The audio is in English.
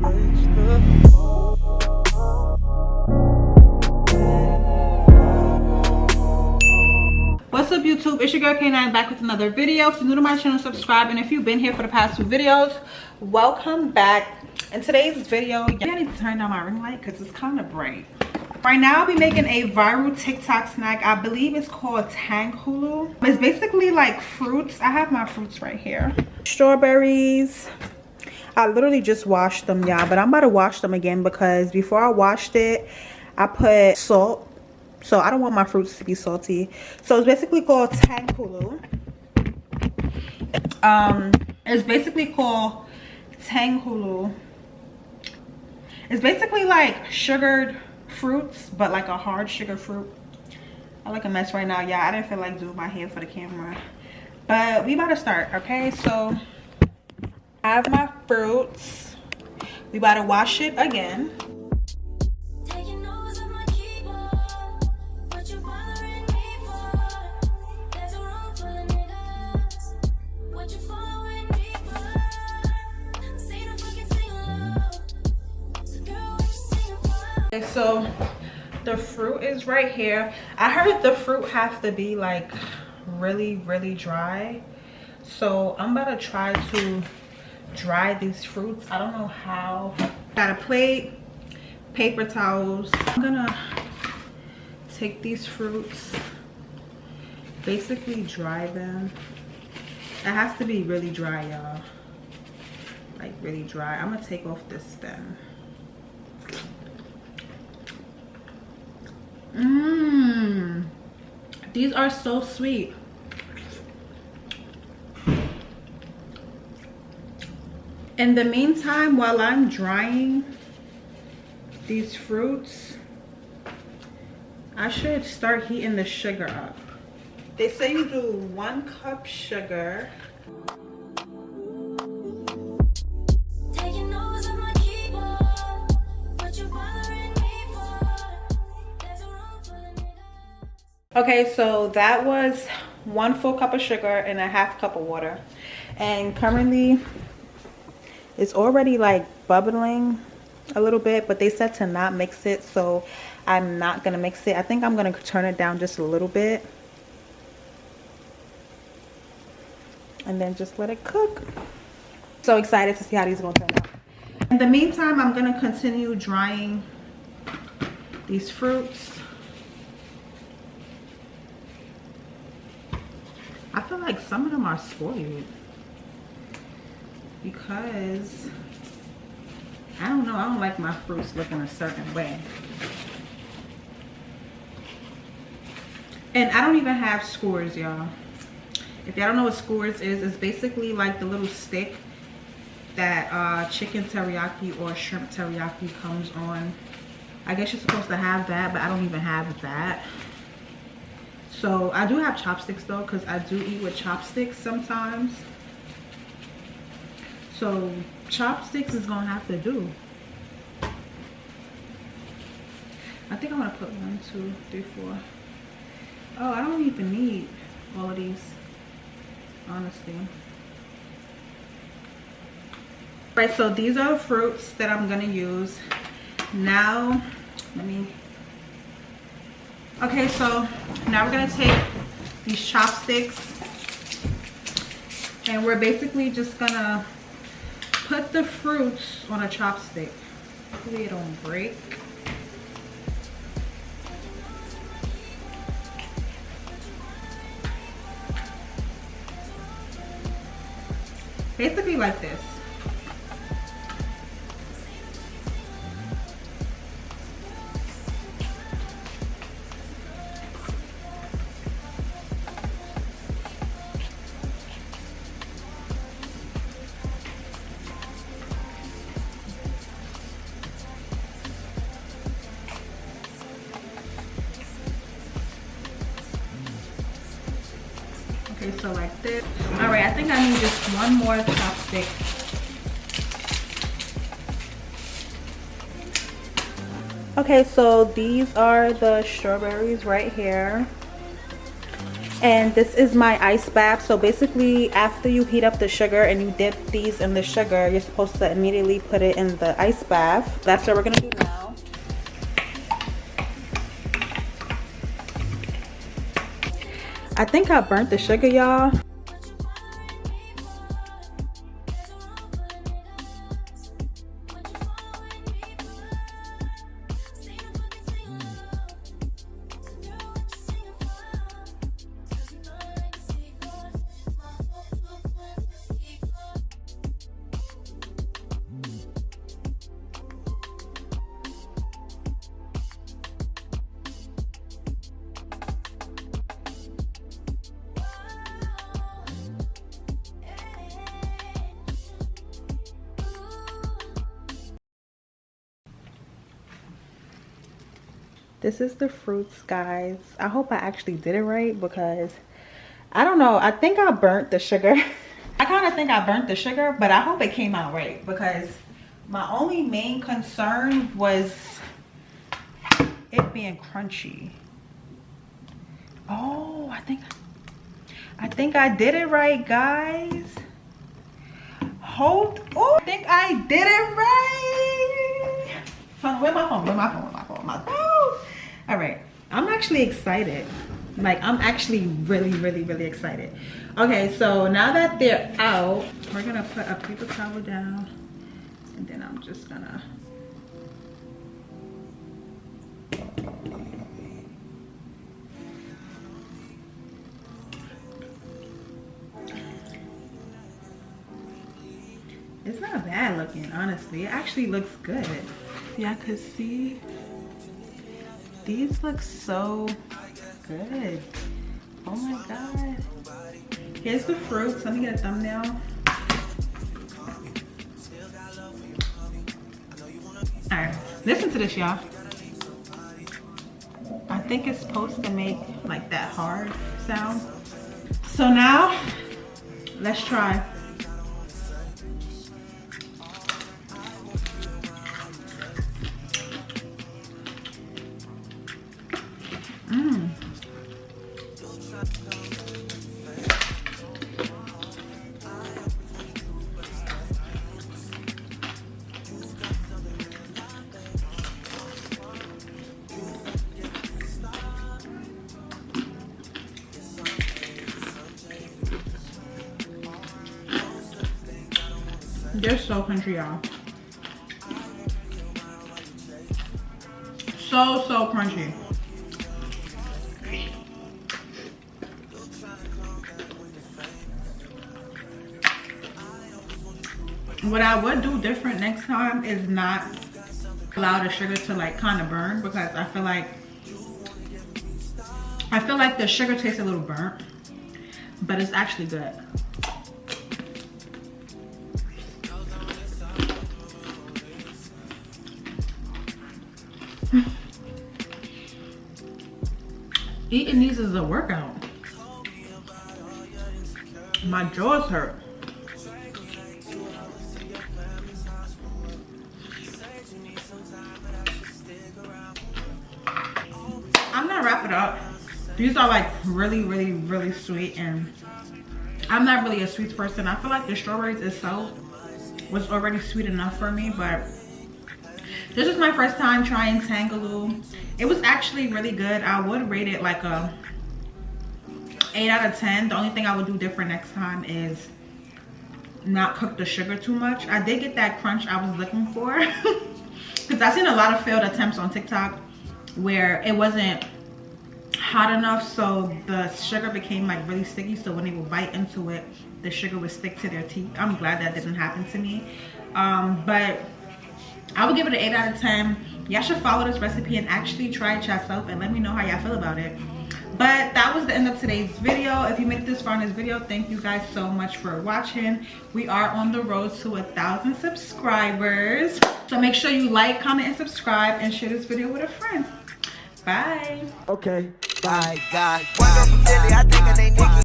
What's up YouTube, it's your girl K9 back with another video. If you're new to my channel, subscribe, and if you've been here for the past 2 videos, welcome back. In today's video, I need to turn down my ring light because it's kind of bright. Right now I'll be making a viral TikTok snack. I believe it's called tanghulu. It's basically like fruits. I have my fruits right here. Strawberries. I literally just washed them, y'all, but I'm about to wash them again because before I washed it, I put salt. So I don't want my fruits to be salty. So it's basically called tanghulu. It's basically called tanghulu. It's basically like sugared fruits, but like a hard sugar fruit. I look a mess right now, y'all. I didn't feel like doing my hair for the camera, but we about to start. Okay, so I have my fruits. We about to wash it again. Okay, so the fruit is right here. I heard the fruit have to be like really dry, so I'm about to try to dry these fruits. I don't know how. Got a plate, paper towels. I'm gonna take these fruits, basically dry them. It has to be really dry, y'all, like really dry. I'm gonna take off this stem. These are so sweet. In the meantime, while I'm drying these fruits, I should start heating the sugar up. They say you do 1 cup sugar. Okay, so that was 1 full cup of sugar and a half cup of water. And currently it's already like bubbling a little bit, but they said to not mix it, so I'm not gonna mix it. I think I'm gonna turn it down just a little bit and then just let it cook. So excited to see how these are gonna turn out. In the meantime, I'm gonna continue drying these fruits. I feel like some of them are spoiled because I don't know, I don't like my fruits looking a certain way. And I don't even have skewers, y'all. If y'all don't know what skewers is, it's basically like the little stick that chicken teriyaki or shrimp teriyaki comes on. I guess you're supposed to have that, but I don't even have that. So I do have chopsticks though, because I do eat with chopsticks sometimes. So chopsticks is gonna have to do. I think I'm gonna put 1, 2, 3, 4. Oh, I don't even need all of these, honestly. Right, so these are the fruits that I'm gonna use. Now, let me... Okay, so now we're gonna take these chopsticks and we're basically just gonna put the fruits on a chopstick. Hopefully it don't break. Basically like this. Okay, so like this. All right, I think I need just 1 more chopstick. Okay, so these are the strawberries right here. And this is my ice bath. So basically, after you heat up the sugar and you dip these in the sugar, you're supposed to immediately put it in the ice bath. That's what we're gonna do now. I think I burnt the sugar, y'all. This is the fruits, guys. I hope I actually did it right because I don't know. I think I burnt the sugar. I kind of think I burnt the sugar, but I hope it came out right because my only main concern was it being crunchy. Oh, I think I did it right, guys. Oh, I think I did it right. Where's my phone? My phone. All right, I'm actually excited. Like, I'm actually really excited. Okay, so now that they're out, we're gonna put a paper towel down, and then I'm just gonna it's not bad looking, honestly. It actually looks good. Y'all could see these look so good. Oh my god. Here's the fruits. Let me get a thumbnail. Alright, listen to this, y'all. I think it's supposed to make like that hard sound. So now let's try. They're so crunchy, y'all. So crunchy. What I would do different next time is not allow the sugar to like kind of burn, because I feel like the sugar tastes a little burnt, but it's actually good. Eating these is a workout. My jaws hurt. I'm gonna wrap it up. These are like really sweet, and I'm not really a sweet person. I feel like the strawberries itself was already sweet enough for me, but this is my first time trying tanghulu. It was actually really good. I would rate it like a 8 out of 10. The only thing I would do different next time is not cook the sugar too much. I did get that crunch I was looking for because I've seen a lot of failed attempts on TikTok where it wasn't hot enough, so the sugar became like really sticky, so when they would bite into it, the sugar would stick to their teeth. I'm glad that didn't happen to me. But I would give it an 8 out of 10. Y'all should follow this recipe and actually try it yourself and let me know how y'all feel about it. But that was the end of today's video. If you made it this far in this video, thank you guys so much for watching. We are on the road to 1,000 subscribers. So make sure you like, comment, and subscribe, and share this video with a friend. Bye. Okay. Bye. God.